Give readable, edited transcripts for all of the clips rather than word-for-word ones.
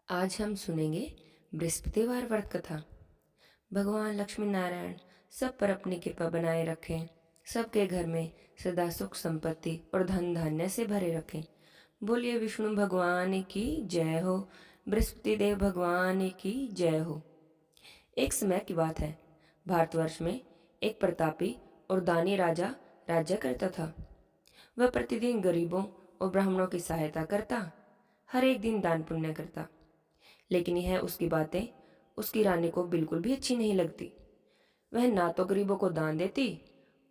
आज हम सुनेंगे बृहस्पतिवार व्रत कथा। भगवान लक्ष्मी नारायण सब पर अपनी कृपा बनाए रखें, सबके घर में सदा सुख संपत्ति और धन धान्य से भरे रखें। बोलिए विष्णु भगवान की जय हो, बृहस्पति देव भगवान की जय हो। एक समय की बात है, भारतवर्ष में एक प्रतापी और दानी राजा राज्य करता था। वह प्रतिदिन गरीबों और ब्राह्मणों की सहायता करता, हर एक दिन दान पुण्य करता। लेकिन यह उसकी बातें उसकी रानी को बिल्कुल भी अच्छी नहीं लगती। वह ना तो गरीबों को दान देती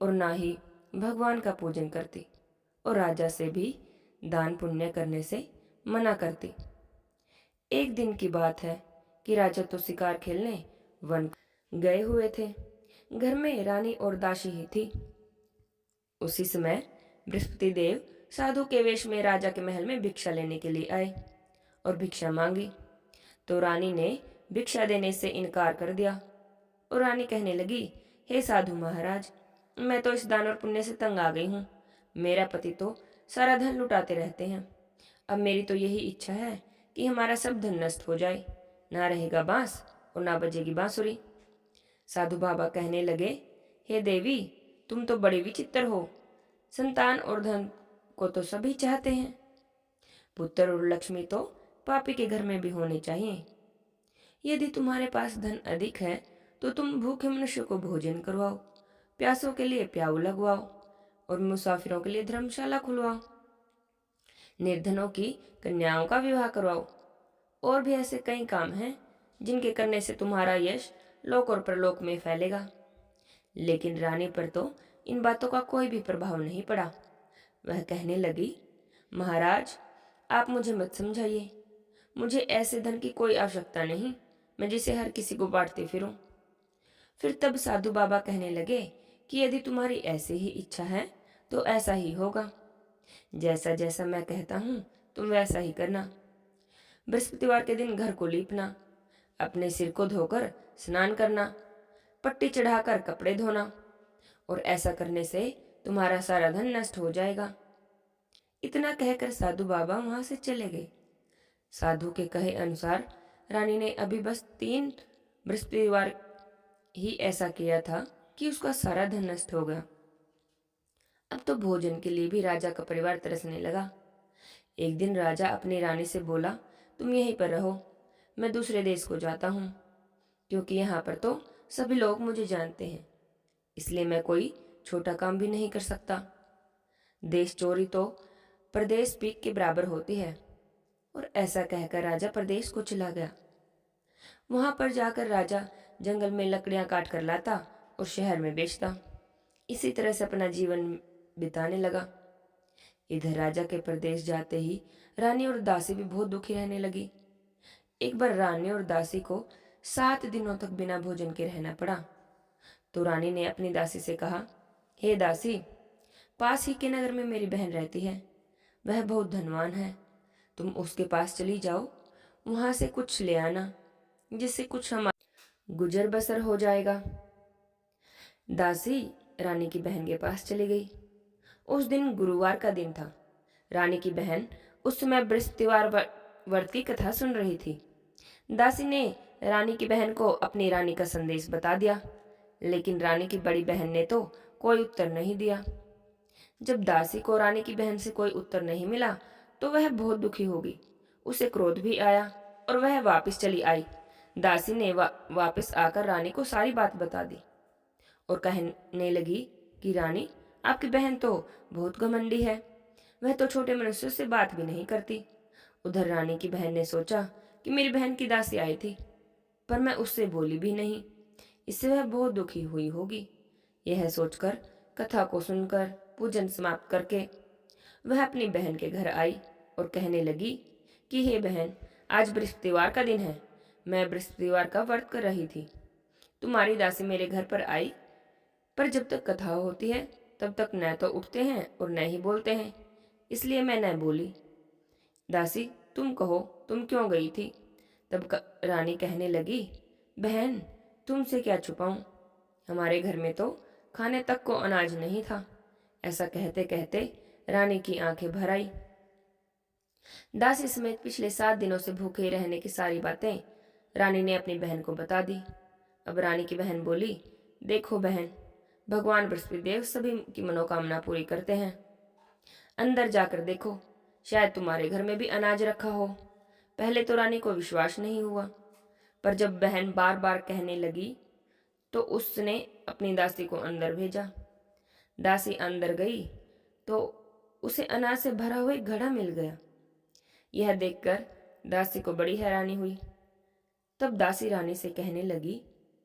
और ना ही भगवान का पूजन करती, और राजा से भी दान पुण्य करने से मना करती। एक दिन की बात है कि राजा तो शिकार खेलने वन गए हुए थे। घर में रानी और दासी ही थी। उसी समय बृहस्पति देव साधु के वेश में राजा के महल में भिक्षा लेने के लिए आए और भिक्षा मांगी। तो रानी ने भिक्षा देने से इनकार कर दिया और रानी कहने लगी, हे साधु महाराज, मैं तो इस दान और पुण्य से तंग आ गई हूँ। मेरा पति तो सारा धन लुटाते रहते हैं। अब मेरी तो यही इच्छा है कि हमारा सब धन नष्ट हो जाए, ना रहेगा बांस और ना बजेगी बांसुरी। साधु बाबा कहने लगे, हे देवी, तुम तो बड़ी विचित्र हो। संतान और धन को तो सभी चाहते हैं, पुत्र और लक्ष्मी तो पापी के घर में भी होने चाहिए। यदि तुम्हारे पास धन अधिक है तो तुम भूखे मनुष्य को भोजन करवाओ, प्यासों के लिए प्याऊ लगवाओ और मुसाफिरों के लिए धर्मशाला खुलवाओ, निर्धनों की कन्याओं का विवाह करवाओ। और भी ऐसे कई काम हैं जिनके करने से तुम्हारा यश लोक और परलोक में फैलेगा। लेकिन रानी पर तो इन बातों का कोई भी प्रभाव नहीं पड़ा। वह कहने लगी, महाराज, आप मुझे मत समझाइए। मुझे ऐसे धन की कोई आवश्यकता नहीं, मैं जिसे हर किसी को बांटती फिरूं। फिर तब साधु बाबा कहने लगे कि यदि तुम्हारी ऐसी ही इच्छा है तो ऐसा ही होगा। जैसा जैसा मैं कहता हूं तुम वैसा ही करना। बृहस्पतिवार के दिन घर को लीपना, अपने सिर को धोकर स्नान करना, पट्टी चढ़ाकर कपड़े धोना, और ऐसा करने से तुम्हारा सारा धन नष्ट हो जाएगा। इतना कहकर साधु बाबा वहां से चले गए। साधु के कहे अनुसार रानी ने अभी बस 3 बृहस्पतिवार ही ऐसा किया था कि उसका सारा धन नष्ट हो गया। अब तो भोजन के लिए भी राजा का परिवार तरसने लगा। एक दिन राजा अपनी रानी से बोला, तुम यहीं पर रहो, मैं दूसरे देश को जाता हूँ, क्योंकि यहाँ पर तो सभी लोग मुझे जानते हैं, इसलिए मैं कोई छोटा काम भी नहीं कर सकता। देश चोरी तो प्रदेश पीक के बराबर होती है। और ऐसा कहकर राजा प्रदेश को चला गया। वहां पर जाकर राजा जंगल में लकड़ियां काट कर लाता और शहर में बेचता। इसी तरह से अपना जीवन बिताने लगा। इधर राजा के प्रदेश जाते ही रानी और दासी भी बहुत दुखी रहने लगी। एक बार रानी और दासी को 7 दिनों तक बिना भोजन के रहना पड़ा। तो रानी ने अपनी दासी से कहा, हे दासी, पास ही के नगर में मेरी बहन रहती है, वह बहुत धनवान है, तुम उसके पास चली जाओ, वहां से कुछ ले आना, जिससे कुछ हमारा गुजर बसर हो जाएगा। दासी रानी की बहन के पास चली गई। उस दिन गुरुवार का दिन था। रानी की बहन उस समय बृहस्पतिवार व्रती कथा सुन रही थी। दासी ने रानी की बहन को अपनी रानी का संदेश बता दिया, लेकिन रानी की बड़ी बहन ने तो कोई उत्तर नहीं दिया। जब दासी को रानी की बहन से कोई उत्तर नहीं मिला तो वह बहुत दुखी हो गई। उसे क्रोध भी आया और वह वापस चली आई। दासी ने वापस आकर रानी को सारी बात बता दी और कहने लगी कि रानी, आपकी बहन तो बहुत घमंडी है, वह तो छोटे मनुष्यों से बात भी नहीं करती। उधर रानी की बहन ने सोचा कि मेरी बहन की दासी आई थी, पर मैं उससे बोली भी नहीं, इससे वह बहुत दुखी हुई होगी। यह सोचकर कथा को सुनकर पूजन समाप्त करके वह अपनी बहन के घर आई और कहने लगी कि हे बहन, आज बृहस्पतिवार का दिन है, मैं बृहस्पतिवार का व्रत कर रही थी। तुम्हारी दासी मेरे घर पर आई, पर जब तक कथा होती है तब तक न तो उठते हैं और न ही बोलते हैं, इसलिए मैं न बोली। दासी, तुम कहो, तुम क्यों गई थी? तब रानी कहने लगी, बहन, तुमसे क्या छुपाऊं, हमारे घर में तो खाने तक को अनाज नहीं था। ऐसा कहते कहते रानी की आंखें भर आई। दासी समेत पिछले 7 दिनों से भूखे रहने की सारी बातें रानी ने अपनी बहन को बता दी। अब रानी की बहन बोली, देखो बहन, भगवान बृहस्पति देव सभी की मनोकामना पूरी करते हैं। अंदर जाकर देखो, शायद तुम्हारे घर में भी अनाज रखा हो। पहले तो रानी को विश्वास नहीं हुआ, पर जब बहन बार बार कहने लगी तो उसने अपनी दासी को अंदर भेजा। दासी अंदर गई तो उसे अनाज से भरा हुआ एक घड़ा मिल गया। यह देखकर दासी को बड़ी हैरानी हुई। तब दासी रानी से कहने लगी,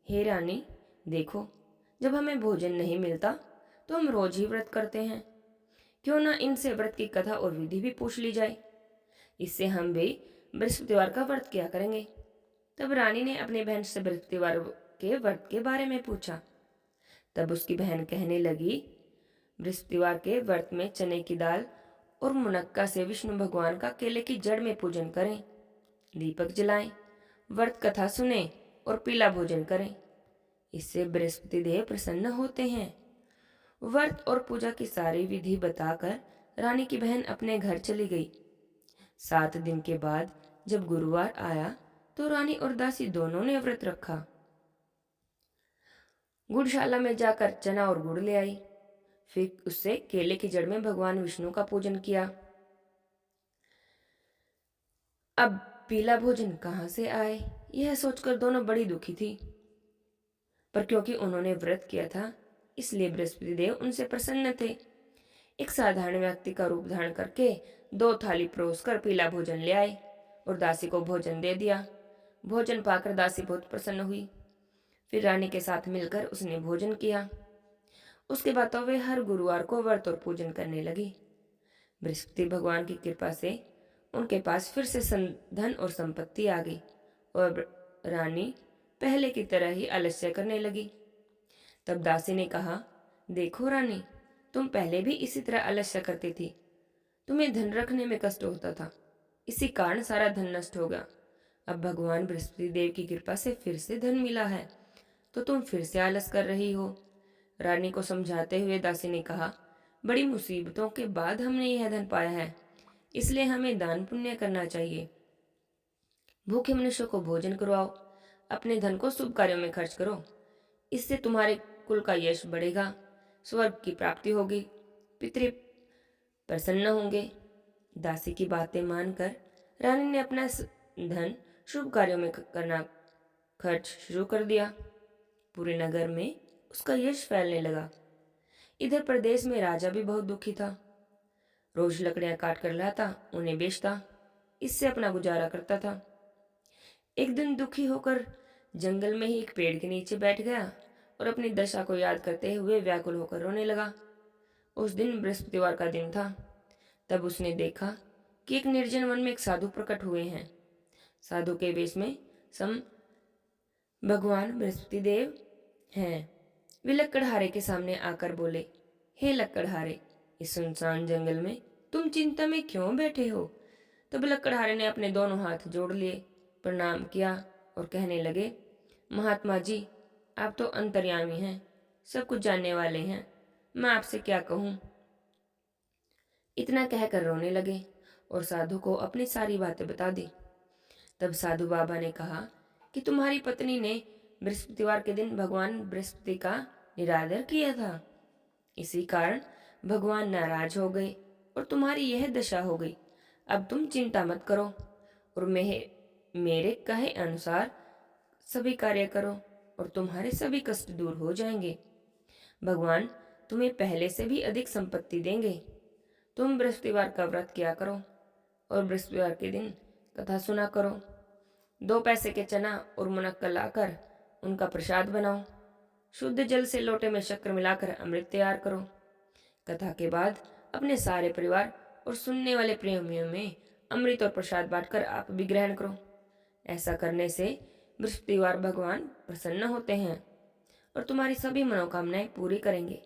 हे रानी, देखो, जब हमें भोजन नहीं मिलता तो हम रोज ही व्रत करते हैं। क्यों ना इनसे व्रत की कथा और विधि भी पूछ ली जाए। इससे हम भी बृहस्पतिवार का व्रत किया करेंगे। तब रानी ने अपनी बहन से बृहस्पतिवार के व्रत के बारे में पूछा। तब उसकी बहन कहने लगी, बृहस्पतिवार के व्रत में चने की दाल और मुनक्का से विष्णु भगवान का केले की जड़ में पूजन करें, दीपक जलाएं, व्रत कथा सुने और पीला भोजन करें। इससे बृहस्पति देव प्रसन्न होते हैं। व्रत और पूजा की सारी विधि बताकर रानी की बहन अपने घर चली गई। 7 दिन के बाद जब गुरुवार आया तो रानी और दासी दोनों ने व्रत रखा। गुड़शाला में जाकर चना और गुड़ ले आई। फिर उससे केले की जड़ में भगवान विष्णु का पूजन किया। अब पीला भोजन कहाँ से आए, यह सोचकर दोनों बड़ी दुखी थी। पर क्योंकि उन्होंने व्रत किया था, इसलिए बृहस्पति देव उनसे प्रसन्न थे। एक साधारण व्यक्ति का रूप धारण करके 2 थाली परोस कर पीला भोजन ले आए और दासी को भोजन दे दिया। भोजन पाकर दासी बहुत प्रसन्न हुई। फिर रानी के साथ मिलकर उसने भोजन किया। उसके बाद तो वे हर गुरुवार को व्रत और पूजन करने लगी। बृहस्पति भगवान की कृपा से उनके पास फिर से धन और संपत्ति आ गई और रानी पहले की तरह ही आलस्य करने लगी। तब दासी ने कहा, देखो रानी, तुम पहले भी इसी तरह आलस्य करती थी। तुम्हें धन रखने में कष्ट होता था, इसी कारण सारा धन नष्ट हो गया। अब भगवान बृहस्पति देव की कृपा से फिर से धन मिला है तो तुम फिर से आलस कर रही हो। रानी को समझाते हुए दासी ने कहा, बड़ी मुसीबतों के बाद हमने यह धन पाया है, इसलिए हमें दान पुण्य करना चाहिए। भूखे मनुष्यों को भोजन करवाओ, अपने धन को शुभ कार्यों में खर्च करो। इससे तुम्हारे कुल का यश बढ़ेगा, स्वर्ग की प्राप्ति होगी, पितृ प्रसन्न होंगे। दासी की बातें मानकर रानी ने अपना धन शुभ कार्यों में करना खर्च शुरू कर दिया। पूरे नगर में उसका यश फैलने लगा। इधर प्रदेश में राजा भी बहुत दुखी था। रोज लकड़ियां काट कर लाता, उन्हें बेचता, इससे अपना गुजारा करता था। एक दिन दुखी होकर जंगल में ही एक पेड़ के नीचे बैठ गया और अपनी दशा को याद करते हुए व्याकुल होकर रोने लगा। उस दिन बृहस्पतिवार का दिन था। तब उसने देखा कि एक निर्जन वन में एक साधु प्रकट हुए हैं। साधु के वेश में सम भगवान बृहस्पति देव हैं। वे लकड़हारे के सामने आकर बोले, हे लकड़हारे, इस सुनसान जंगल में तुम चिंता में क्यों बैठे हो? तब लकड़हारे ने अपने दोनों हाथ जोड़ लिए, प्रणाम किया और कहने लगे, महात्मा जी, आप तो अंतर्यामी हैं, सब कुछ जानने वाले हैं, मैं आपसे क्या कहूँ। इतना कहकर रोने लगे और साधु को अपनी सारी बातें बता दी। तब साधु बाबा ने कहा कि तुम्हारी पत्नी ने बृहस्पतिवार के दिन भगवान बृहस्पति का निरादर किया था, इसी कारण भगवान नाराज हो गए और तुम्हारी यह दशा हो गई। अब तुम चिंता मत करो और मेरे कहे अनुसार सभी कार्य करो और तुम्हारे सभी कष्ट दूर हो जाएंगे। भगवान तुम्हें पहले से भी अधिक संपत्ति देंगे। तुम बृहस्पतिवार का व्रत किया करो और बृहस्पतिवार के दिन कथा सुना करो। 2 पैसे के चना और मुनक्का लाकर उनका प्रसाद बनाओ। शुद्ध जल से लोटे में शक्कर मिलाकर अमृत तैयार करो। कथा के बाद अपने सारे परिवार और सुनने वाले प्रेमियों में अमृत और प्रसाद बांटकर आप भी ग्रहण करो। ऐसा करने से बृहस्पतिवार भगवान प्रसन्न होते हैं और तुम्हारी सभी मनोकामनाएं पूरी करेंगे।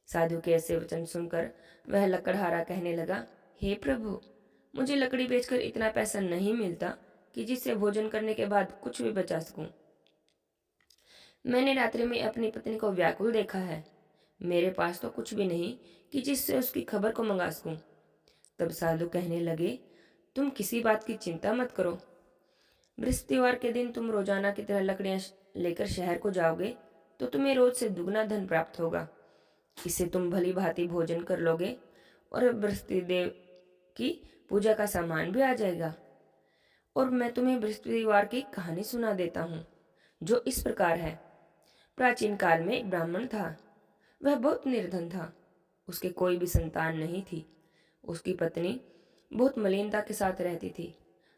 साधु के ऐसे वचन सुनकर वह लकड़हारा कहने लगा, हे प्रभु, मुझे लकड़ी बेचकर इतना पैसा नहीं मिलता कि जिससे भोजन करने के बाद कुछ भी बचा सकूं। मैंने रात्रि में अपनी पत्नी को व्याकुल देखा है। मेरे पास तो कुछ भी नहीं कि जिससे उसकी खबर को मंगा सकूं। तब साधु कहने लगे, तुम किसी बात की चिंता मत करो। बृहस्पतिवार के दिन तुम रोजाना की तरह लकड़ियां लेकर शहर को जाओगे तो तुम्हें रोज से दुगना धन प्राप्त होगा। इससे तुम भली भांति भोजन कर लोगे और बृहस्पति देव की पूजा का सामान भी आ जाएगा। और मैं तुम्हें बृहस्पतिवार की कहानी सुना देता हूँ, जो इस प्रकार है। प्राचीन काल में एक ब्राह्मण था। वह बहुत निर्धन था। उसके कोई भी संतान नहीं थी। उसकी पत्नी बहुत मलिनता के साथ रहती थी।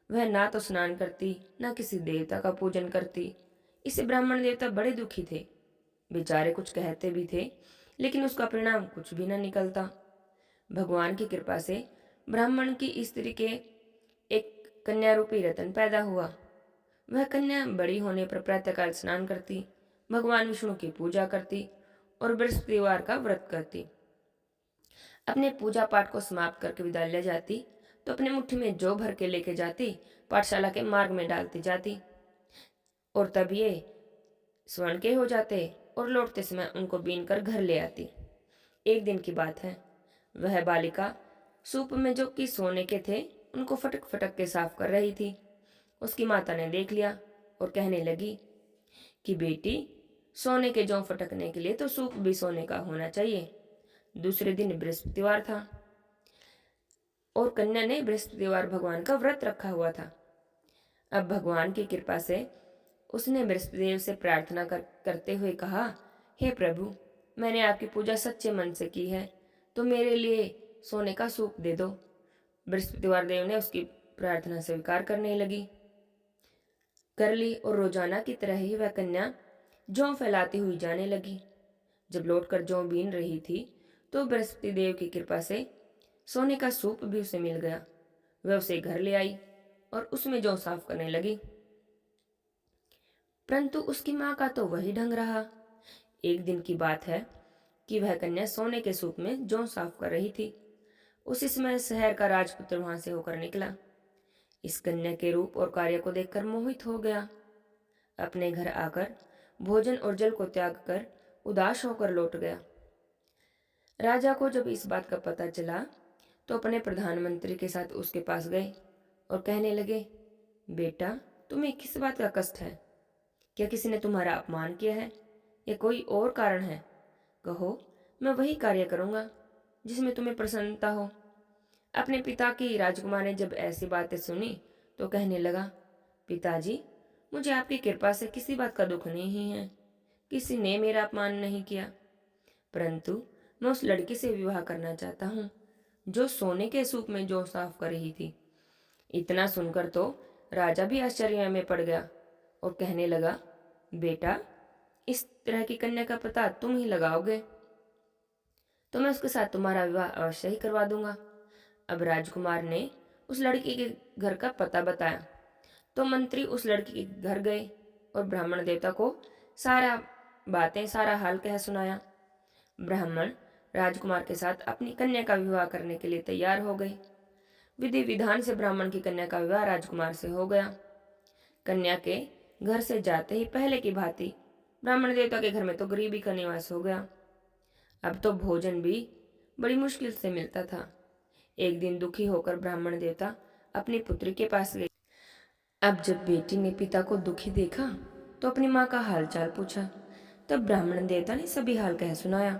वह ना तो स्नान करती, ना किसी देवता का पूजन करती। इससे ब्राह्मण देवता बड़े दुखी थे। बेचारे कुछ कहते भी थे, लेकिन उसका परिणाम कुछ भी न निकलता। भगवान की कृपा से ब्राह्मण की स्त्री के एक कन्या रूपी रतन पैदा हुआ। वह कन्या बड़ी होने पर प्रातःकाल स्नान करती, भगवान विष्णु की पूजा करती और बृहस्पतिवार का व्रत करती। अपने पूजा पाठ को समाप्त करके विद्यालय जाती तो अपने मुट्ठी में जौ भर के लेके जाती, पाठशाला के मार्ग में डालती जाती और तब ये स्वर्ण के हो जाते और लौटते समय उनको बीन कर घर ले आती। एक दिन की बात है। वह बालिका सूप में जो कि सोने के थे उनको फटक फटक के साफ कर रही थी। उसकी माता ने देख लिया और कहने लगी कि बेटी, सोने के जौ फटकने के लिए तो सूप भी सोने का होना चाहिए। दूसरे दिन बृहस्पतिवार था और कन्या ने बृहस्पतिवार भगवान का व्रत रखा हुआ था। अब भगवान की कृपा से उसने बृहस्पतिदेव से प्रार्थना करते हुए कहा, हे प्रभु, मैंने आपकी पूजा सच्चे मन से की है, तो मेरे लिए सोने का सूप दे दो। बृहस्पतिवार देव ने उसकी प्रार्थना स्वीकार करने लगी कर ली और रोजाना की तरह ही वह कन्या जौ फैलाती हुई जाने लगी। जब लौटकर जौ बीन रही थी तो बृहस्पति देव की कृपा से सोने का सूप भी उसे मिल गया। वह उसे घर ले आई और उसमें जौ साफ करने लगी, परंतु उसकी माँ का तो वही ढंग रहा। एक दिन की बात है कि वह कन्या सोने के सूप में जौ साफ कर रही थी। उसी समय शहर का राजपुत्र वहां से होकर निकला। इस कन्या के रूप और कार्य को देखकर मोहित हो गया। अपने घर आकर भोजन और जल को त्याग कर उदास होकर लौट गया। राजा को जब इस बात का पता चला तो अपने प्रधानमंत्री के साथ उसके पास गए और कहने लगे, बेटा, तुम्हें किस बात का कष्ट है? क्या किसी ने तुम्हारा अपमान किया है या कोई और कारण है? कहो, मैं वही कार्य करूंगा जिसमें तुम्हें प्रसन्नता हो। अपने पिता की राजकुमार ने जब ऐसी बातें सुनी तो कहने लगा, पिताजी, मुझे आपकी कृपा से किसी बात का दुख नहीं है। किसी ने मेरा अपमान नहीं किया, परंतु मैं उस लड़की से विवाह करना चाहता हूँ जो सोने के सूप में जौ साफ कर रही थी। इतना सुनकर तो राजा भी आश्चर्य में पड़ गया और कहने लगा, बेटा, इस तरह की कन्या का पता तुम ही लगाओगे तो मैं उसके साथ तुम्हारा विवाह अवश्य ही करवा दूंगा। अब राजकुमार ने उस लड़की के घर का पता बताया तो मंत्री उस लड़की के घर गए और ब्राह्मण देवता को सारा हाल कह सुनाया। ब्राह्मण राजकुमार के साथ अपनी कन्या का विवाह करने के लिए तैयार हो गए। विधि विधान से ब्राह्मण की कन्या का विवाह राजकुमार से हो गया। कन्या के घर से जाते ही पहले की भांति ब्राह्मण देवता के घर में तो गरीबी का निवास हो गया। अब तो भोजन भी बड़ी मुश्किल से मिलता था। एक दिन दुखी होकर ब्राह्मण देवता अपनी पुत्री के पास गए। अब जब बेटी ने पिता को दुखी देखा तो अपनी माँ का हालचाल पूछा। तब ब्राह्मण देवता ने सभी हाल कह सुनाया।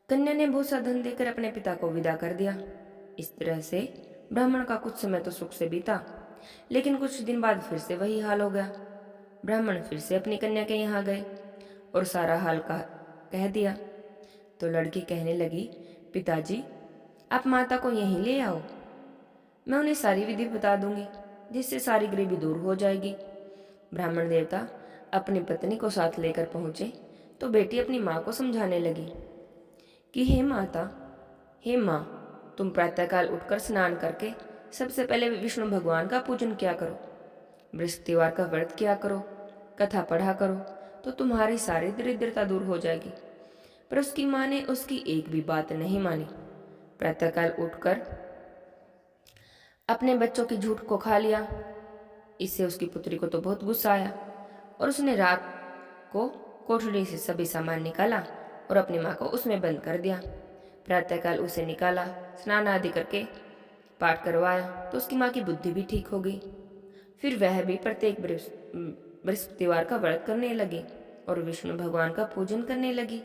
कन्या ने बहुत सा धन देकर अपने पिता को विदा कर दिया। इस तरह से ब्राह्मण का कुछ समय तो सुख से बीता, लेकिन कुछ दिन बाद फिर से वही हाल हो गया। ब्राह्मण फिर से अपनी कन्या के यहाँ गए और सारा हाल कह दिया तो लड़की कहने लगी, पिताजी, आप माता को यहीं ले आओ, मैं उन्हें सारी विधि बता दूंगी जिससे सारी गरीबी दूर हो जाएगी। ब्राह्मण देवता अपनी पत्नी को साथ लेकर पहुंचे तो बेटी अपनी माँ को समझाने लगी कि हे माता, हे माँ, तुम प्रातःकाल उठकर स्नान करके सबसे पहले विष्णु भगवान का पूजन किया करो, बृहस्पतिवार का व्रत किया करो, कथा पढ़ा करो तो तुम्हारी सारी दरिद्रता दूर हो जाएगी। पर उसकी माँ ने उसकी एक भी बात नहीं मानी। प्रातःकाल उठकर अपने बच्चों की झूठ को खा लिया। इससे उसकी पुत्री को तो बहुत गुस्सा आया और उसने रात को कोठरी से सभी सामान निकाला और अपनी माँ को उसमें बंद कर दिया। प्रातःकाल उसे निकाला, स्नान आदि करके पाठ करवाया तो उसकी माँ की बुद्धि भी ठीक हो गई। फिर वह भी प्रत्येक बृहस्पतिवार का व्रत करने लगी और विष्णु भगवान का पूजन करने लगी।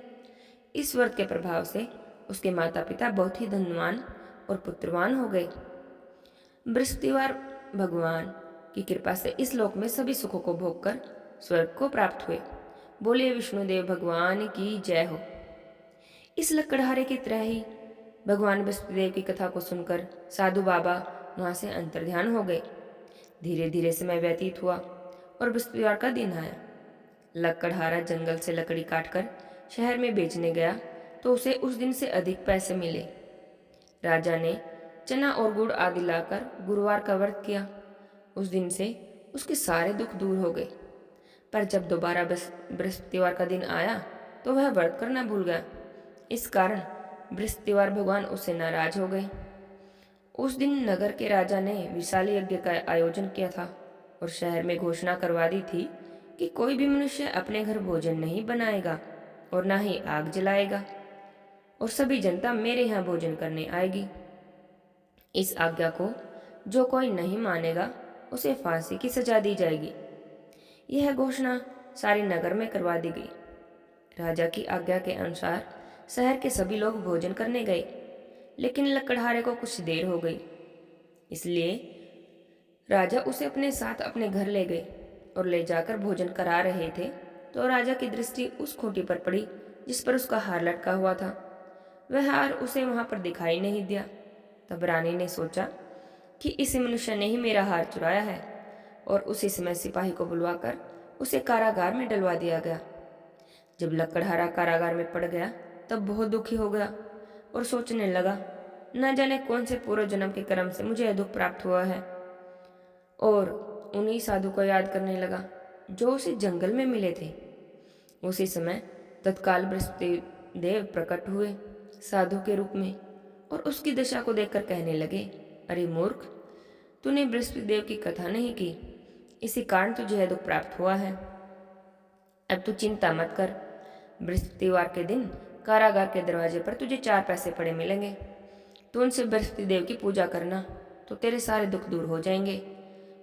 इस व्रत के प्रभाव से उसके माता पिता बहुत ही धनवान और पुत्रवान हो गए। बृहस्पतिवार भगवान की कृपा से इस लोक में सभी सुखों को भोगकर स्वर्ग को प्राप्त हुए। बोलिए विष्णुदेव भगवान की जय हो। इस लकड़हारे की तरह ही भगवान बृहस्पतिदेव की कथा को सुनकर साधु बाबा वहां से अंतर्ध्यान हो गए। धीरे धीरे समय व्यतीत हुआ और बृहस्पतिवार का दिन आया। लकड़हारा जंगल से लकड़ी काटकर शहर में बेचने गया तो उसे उस दिन से अधिक पैसे मिले। राजा ने चना और गुड़ आदि लाकर गुरुवार का व्रत किया। उस दिन से उसके सारे दुख दूर हो गए। पर जब दोबारा बृहस्पतिवार का दिन आया तो वह व्रत करना भूल गया। इस कारण बृहस्पतिवार भगवान उससे नाराज हो गए। उस दिन नगर के राजा ने विशाल यज्ञ का आयोजन किया था और शहर में घोषणा करवा दी थी कि कोई भी मनुष्य अपने घर भोजन नहीं बनाएगा और ना ही आग जलाएगा और सभी जनता मेरे यहाँ भोजन करने आएगी। इस आज्ञा को जो कोई नहीं मानेगा उसे फांसी की सजा दी जाएगी। यह घोषणा सारे नगर में करवा दी गई। राजा की आज्ञा के अनुसार शहर के सभी लोग भोजन करने गए, लेकिन लकड़हारे को कुछ देर हो गई। इसलिए राजा उसे अपने साथ अपने घर ले गए और ले जाकर भोजन करा रहे थे तो राजा की दृष्टि उस खूंटी पर पड़ी जिस पर उसका हार लटका हुआ था। वह हार उसे वहां पर दिखाई नहीं दिया। तब रानी ने सोचा कि इस मनुष्य ने ही मेरा हार चुराया है और उसी समय सिपाही को बुलवाकर उसे कारागार में डलवा दिया गया। जब लकड़हारा कारागार में पड़ गया तब बहुत दुखी हो गया और सोचने लगा, न जाने कौन से पूर्व जन्म के कर्म से मुझे यह दुख प्राप्त हुआ है। और उन्हीं साधु को याद करने लगा जो उसे जंगल में मिले थे। उसी समय तत्काल बृहस्पति देव प्रकट हुए साधु के रूप में और उसकी दशा को देखकर कहने लगे, अरे मूर्ख, तूने बृहस्पति देव की कथा नहीं की, इसी कारण तुझे यह दुख प्राप्त हुआ है। अब तू चिंता मत कर, बृहस्पतिवार के दिन कारागार के दरवाजे पर तुझे 4 पैसे पड़े मिलेंगे। तू उनसे बृहस्पति देव की पूजा करना तो तेरे सारे दुख दूर हो जाएंगे।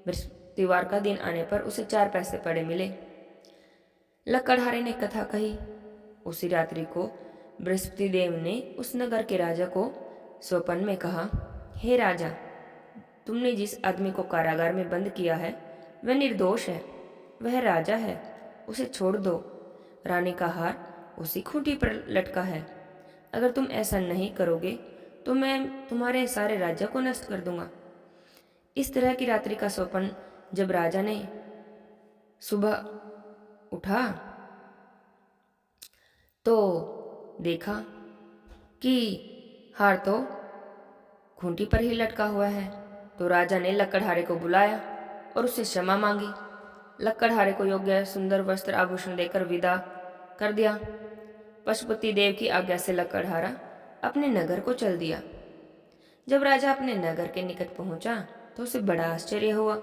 बृहस्पतिवार का दिन आने पर उसे 4 पैसे पड़े मिले। लकड़हारे ने कथा कही। उसी रात्रि को बृहस्पति देव ने उस नगर के राजा को स्वप्न में कहा, हे राजा, तुमने जिस आदमी को कारागार में बंद किया है वह निर्दोष है, वह राजा है, उसे छोड़ दो। रानी का हार उसी खूंटी पर लटका है। अगर तुम ऐसा नहीं करोगे तो मैं तुम्हारे सारे राज्य को नष्ट कर दूंगा। इस तरह की रात्रि का स्वप्न जब राजा ने सुबह उठा तो देखा कि हार तो खूंटी पर ही लटका हुआ है। तो राजा ने लकड़हारे को बुलाया और उससे क्षमा मांगी। लकड़हारे को योग्य सुंदर वस्त्र आभूषण देकर विदा कर दिया। पशुपति देव की आज्ञा से लकड़हारा अपने नगर को चल दिया। जब राजा अपने नगर के निकट पहुंचा तो उसे बड़ा आश्चर्य हुआ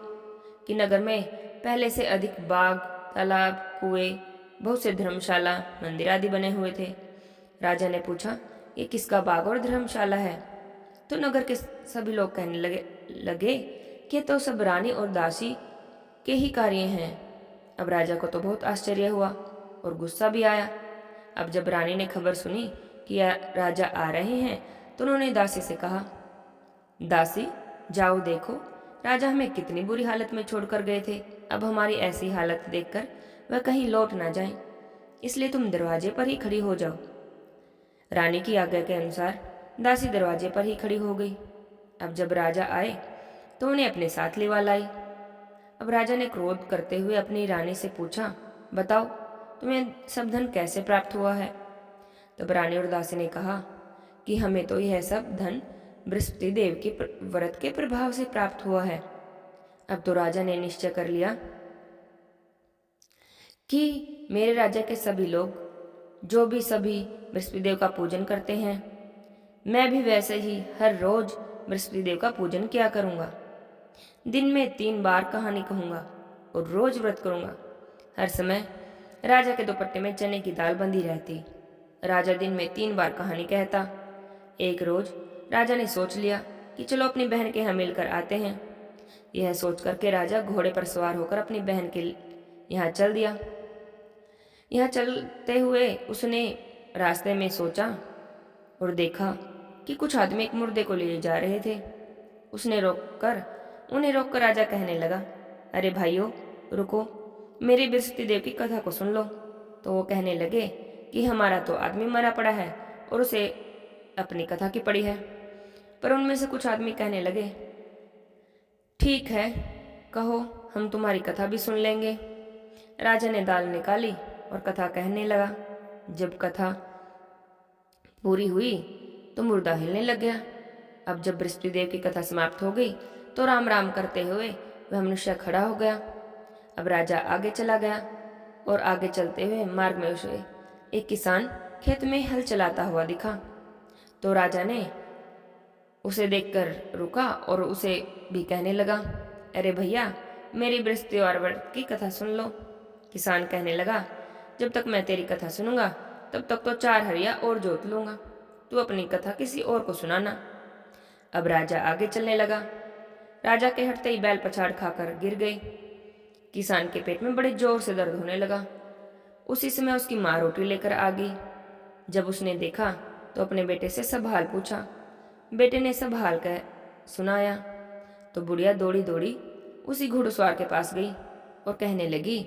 कि नगर में पहले से अधिक बाग, तालाब, कुएं, बहुत से धर्मशाला, मंदिर आदि बने हुए थे। राजा ने पूछा, ये किसका बाग और धर्मशाला है? तो नगर के सभी लोग कहने लगे कि तो सब रानी और दासी के ही कार्य हैं। अब राजा को तो बहुत आश्चर्य हुआ और गुस्सा भी आया। अब जब रानी ने खबर सुनी कि राजा आ रहे हैं तो उन्होंने दासी से कहा, दासी, जाओ देखो, राजा हमें कितनी बुरी हालत में छोड़कर गए थे। अब हमारी ऐसी हालत देखकर वह कहीं लौट ना जाएं, इसलिए तुम दरवाजे पर ही खड़ी हो जाओ। रानी की आज्ञा के अनुसार दासी दरवाजे पर ही खड़ी हो गई। अब जब राजा आए तो उन्हें अपने साथ लिवा लाई। अब राजा ने क्रोध करते हुए अपनी रानी से पूछा, बताओ तुम्हें सब धन कैसे प्राप्त हुआ है? तब रानी और दासी ने कहा कि हमें तो यह सब धन बृहस्पति देव के व्रत के प्रभाव से प्राप्त हुआ है। अब तो राजा ने निश्चय कर लिया कि मेरे राज्य के सभी लोग जो भी सभी बृहस्पति देव का पूजन करते हैं, मैं भी वैसे ही हर रोज बृहस्पति देव का पूजन किया करूंगा। दिन में 3 बार कहानी कहूंगा और रोज व्रत करूंगा। हर समय राजा के दुपट्टे में चने की दाल बंधी रहती। राजा दिन में 3 बार कहानी कहता। एक रोज राजा ने सोच लिया कि कि चलो अपनी बहन के यहाँ मिलकर आते हैं। यह सोच करके राजा घोड़े पर सवार होकर अपनी बहन के यहाँ चल दिया। यहाँ चलते हुए उसने रास्ते में सोचा और देखा कि कुछ आदमी एक मुर्दे को ले जा रहे थे। उन्हें रोककर राजा कहने लगा, अरे भाइयों रुको, मेरी बृहस्पति देव की कथा को सुन लो। तो वो कहने लगे कि हमारा तो आदमी मरा पड़ा है और उसे अपनी कथा की पड़ी है। पर उनमें से कुछ आदमी कहने लगे, ठीक है, कहो, हम तुम्हारी कथा भी सुन लेंगे। राजा ने दाल निकाली और कथा कहने लगा। जब कथा पूरी हुई तो मुर्दा हिलने लग गया। अब जब बृहस्पति देव की कथा समाप्त हो गई तो राम राम करते हुए वह मनुष्य खड़ा हो गया। अब राजा आगे चला गया और आगे चलते हुए मार्ग में उसे एक किसान खेत में हल चलाता हुआ दिखा। तो राजा ने उसे देखकर रुका और उसे भी कहने लगा, अरे भैया, मेरी बृहस्पतिवार व्रत की कथा सुन लो। किसान कहने लगा, जब तक मैं तेरी कथा सुनूंगा तब तक तो 4 हरिया और जोत लूंगा, तू अपनी कथा किसी और को सुनाना। अब राजा आगे चलने लगा। राजा के हटते ही बैल पछाड़ खाकर गिर गई। किसान के पेट में बड़े जोर से दर्द होने लगा। उसी समय उसकी माँ रोटी लेकर आ गई। जब उसने देखा तो अपने बेटे से सब हाल पूछा। बेटे ने सब हाल कह सुनाया तो बुढ़िया दौड़ी दौड़ी उसी घुड़सवार के पास गई और कहने लगी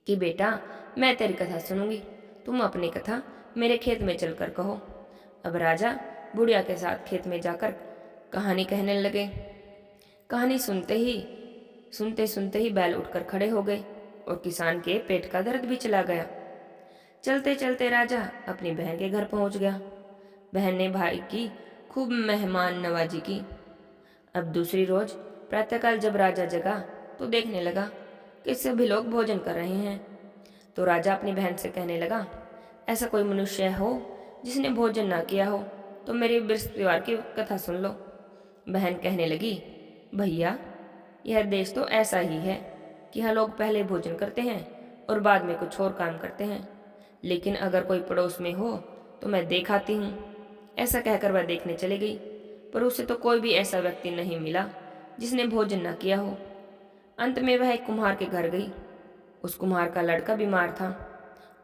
कि बेटा, मैं तेरी कथा सुनूंगी, तुम अपनी कथा मेरे खेत में चलकर कहो। अब राजा बुढ़िया के साथ खेत में जाकर कहानी कहने लगे। कहानी सुनते सुनते ही बैल उठकर खड़े हो गए और किसान के पेट का दर्द भी चला गया। चलते चलते राजा अपनी बहन के घर पहुंच गया। बहन ने भाई की खूब मेहमान नवाजी की। अब दूसरी रोज प्रातःकाल जब राजा जगा तो देखने लगा कि सभी लोग भोजन कर रहे हैं। तो राजा अपनी बहन से कहने लगा, ऐसा कोई मनुष्य हो जिसने भोजन ना किया हो तो मेरी बृहस्पतिवार की कथा सुन लो। बहन कहने लगी, भैया, यह देश तो ऐसा ही है कि यहाँ लोग पहले भोजन करते हैं और बाद में कुछ और काम करते हैं, लेकिन अगर कोई पड़ोस में हो तो मैं देख आती हूँ। ऐसा कहकर वह देखने चली गई, पर उसे तो कोई भी ऐसा व्यक्ति नहीं मिला जिसने भोजन न किया हो। अंत में वह एक कुम्हार के घर गई। उस कुम्हार का लड़का बीमार था।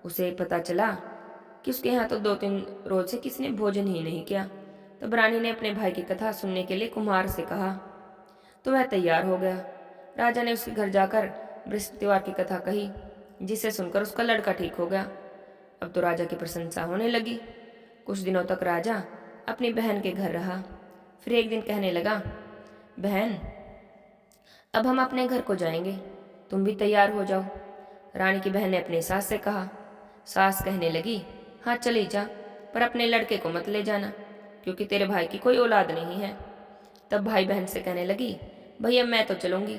उसे पता चला कि उसके यहाँ तो 2-3 रोज से किसी ने भोजन ही नहीं किया। तब रानी ने अपने भाई की कथा सुनने के लिए कुम्हार से कहा तो वह तैयार हो गया। राजा ने उसके घर जाकर बृहस्पतिवार की कथा कही, जिसे सुनकर उसका लड़का ठीक हो गया। अब तो राजा की प्रशंसा होने लगी। कुछ दिनों तक राजा अपनी बहन के घर रहा। फिर एक दिन कहने लगा, बहन, अब हम अपने घर को जाएंगे, तुम भी तैयार हो जाओ। रानी की बहन ने अपनी सास से कहा। सास कहने लगी, हाँ चली जा, पर अपने लड़के को मत ले जाना, क्योंकि तेरे भाई की कोई औलाद नहीं है। तब भाई बहन से कहने लगी, भैया मैं तो चलूंगी,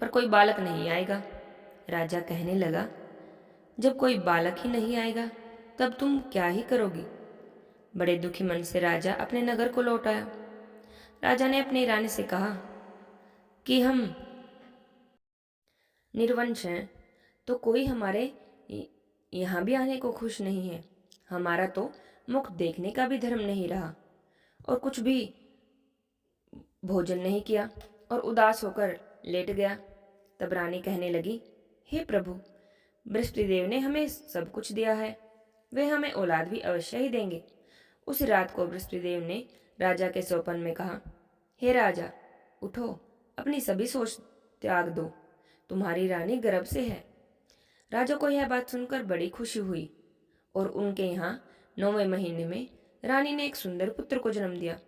पर कोई बालक नहीं आएगा। राजा कहने लगा, जब कोई बालक ही नहीं आएगा तब तुम क्या ही करोगी। बड़े दुखी मन से राजा अपने नगर को लौट आया। राजा ने अपनी रानी से कहा कि हम निर्वंश हैं, तो कोई हमारे यहाँ भी आने को खुश नहीं है। हमारा तो मुख देखने का भी धर्म नहीं रहा और कुछ भी भोजन नहीं किया और उदास होकर लेट गया। तब रानी कहने लगी, हे प्रभु, बृहस्पति देव ने हमें सब कुछ दिया है, वे हमें औलाद भी अवश्य ही देंगे। उस रात को बृहस्पति देव ने राजा के स्वप्न में कहा, हे राजा, उठो, अपनी सभी सोच त्याग दो, तुम्हारी रानी गर्भ से है। राजा को यह बात सुनकर बड़ी खुशी हुई और उनके यहाँ 9वें महीने में रानी ने एक सुंदर पुत्र को जन्म दिया।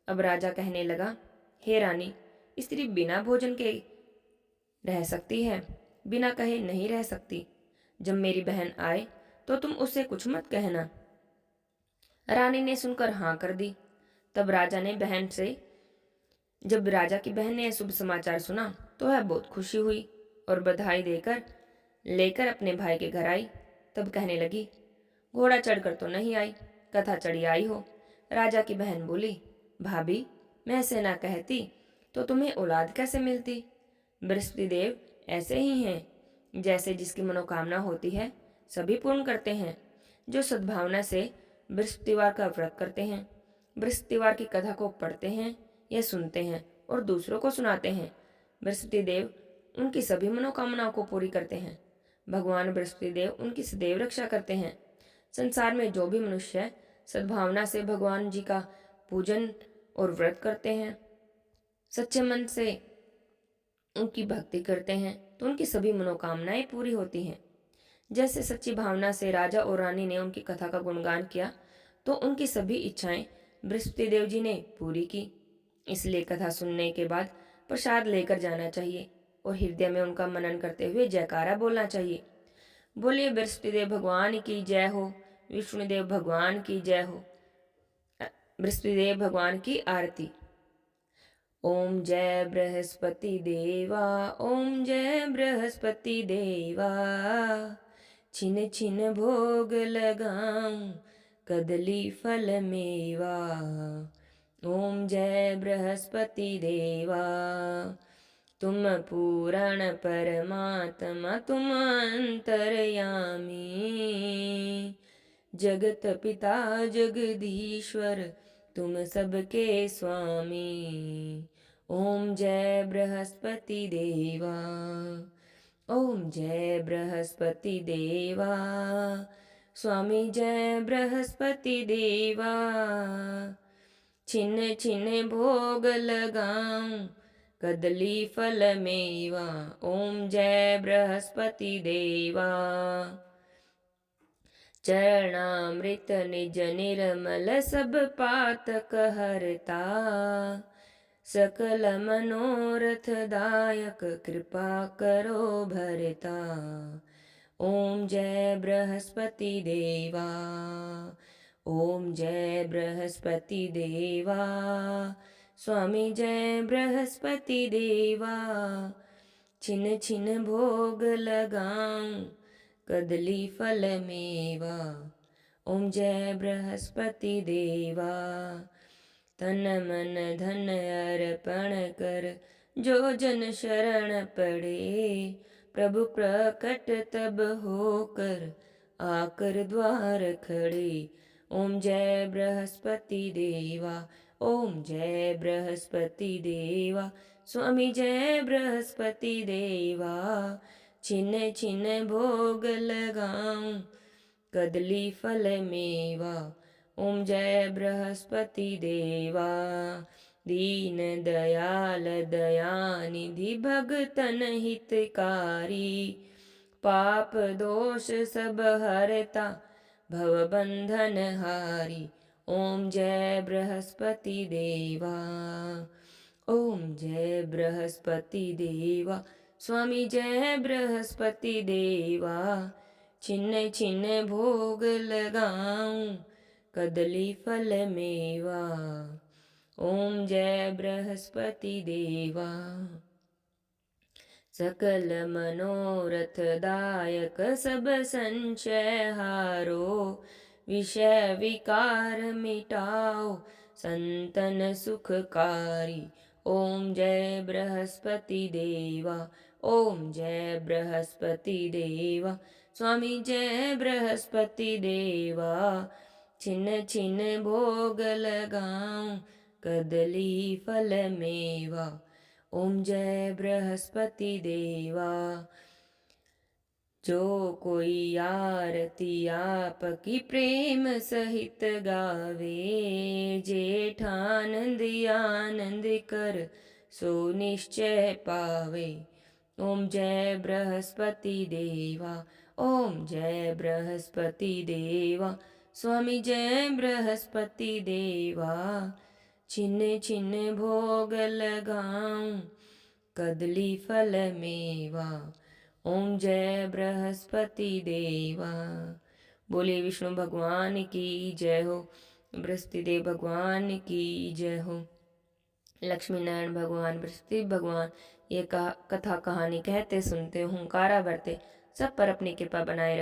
अब राजा कहने लगा, हे रानी, स्त्री बिना भोजन के रह सकती है, बिना कहे नहीं रह सकती। जब मेरी बहन आए तो तुम उससे कुछ मत कहना। रानी ने सुनकर हाँ कर दी। तब जब राजा की बहन ने शुभ समाचार सुना तो वह बहुत खुशी हुई और बधाई लेकर अपने भाई के घर आई। तब कहने लगी, घोड़ा चढ़कर तो नहीं आई, कथा चढ़ी आई हो। राजा की बहन बोली, भाभी, मैं ऐसे ना कहती तो तुम्हें औलाद कैसे मिलती। बृहस्पति देव ऐसे ही हैं, जैसे जिसकी मनोकामना होती है सभी पूर्ण करते हैं। जो सद्भावना से बृहस्पतिवार का व्रत करते हैं, बृहस्पतिवार की कथा को पढ़ते हैं, यह सुनते हैं और दूसरों को सुनाते हैं। बृहस्पति देव उनकी सभी मनोकामनाओं को पूरी करते हैं। भगवान बृहस्पति देव उनकी सदैव रक्षा करते हैं। संसार में जो भी मनुष्य सद्भावना से भगवान जी का पूजन और व्रत करते हैं, सच्चे मन से उनकी भक्ति करते हैं, तो उनकी सभी मनोकामनाएं पूरी होती हैं। जैसे सच्ची भावना से राजा और रानी ने उनकी कथा का गुणगान किया, तो उनकी सभी इच्छाएं बृहस्पति देव जी ने पूरी की। इसलिए कथा सुनने के बाद प्रसाद लेकर जाना चाहिए और हृदय में उनका मनन करते हुए जयकारा बोलना चाहिए। बोलिए बृहस्पति देव भगवान की जय हो, विष्णुदेव भगवान की जय हो। बृहस्पति देव भगवान की आरती। ओम जय बृहस्पति देवा, ओम जय बृहस्पति देवा, छिन छिन भोग लगाऊं कदली फल मेवा। ओम जय बृहस्पति देवा, तुम पूर्ण परमात्मा, तुम अंतर्यामी, जगत पिता जगदीश्वर, तुम सबके स्वामी। ओम जय बृहस्पति देवा, ओम जय बृहस्पति देवा, स्वामी जय बृहस्पति देवा, छिन छिन भोग लगाऊं कदली फल मेवा। ओम जय बृहस्पति देवा, चरणामृत निज निर्मल सब पातक हरता, सकल मनोरथ दायक कृपा करो भरता। ओम जय बृहस्पति देवा, ओम जय बृहस्पति देवा, स्वामी जय बृहस्पति देवा, छिन छिन भोग लगाऊं कदली फल मेवा। ओम जय बृहस्पति देवा, तन मन धन अर्पण कर जो जन शरण पड़े, प्रभु प्रकट तब होकर आकर द्वार खड़े। ओम जय बृहस्पति देवा, ओम जय बृहस्पति देवा, स्वामी जय बृहस्पति देवा, छिन छिन भोग लगाऊं कदली फल मेवा। ओम जय बृहस्पति देवा, दीन दयाल दयानिधि भगतन हितकारी, पाप दोष सब हरता भव बंधन हारी। ओम जय बृहस्पति देवा, ओम जय बृहस्पति देवा, स्वामी जय बृहस्पति देवा, छिन छिन भोग लगाऊं कदली फल मेवा। ओम जय बृहस्पति देवा, सकल मनोरथ दायक सब संशय हारो, विषय विकार मिटाओ संतन सुखकारी। ओम जय बृहस्पति देवा, ओम जय बृहस्पति देवा, स्वामी जय बृहस्पति देवा, छिन छिन भोग लगाऊं कदली फल मेवा। ओम जय बृहस्पति देवा, जो कोई आरती आपकी प्रेम सहित गावे, जेठानंद आनंद कर सो निश्चय पावे। ओम जय बृहस्पति देवा, ओम जय बृहस्पति देवा, स्वामी जय बृहस्पति देवा, छिन छिन भोग लगाऊं कदली फल मेवा। ओम जय बृहस्पति देवा। बोले विष्णु भगवान की जय हो, बृहस्पति देव भगवान की जय हो। लक्ष्मी नारायण भगवान, बृहस्पति भगवान ये कथा कहानी कहते सुनते हुंकारा भरते सब पर अपनी कृपा बनाए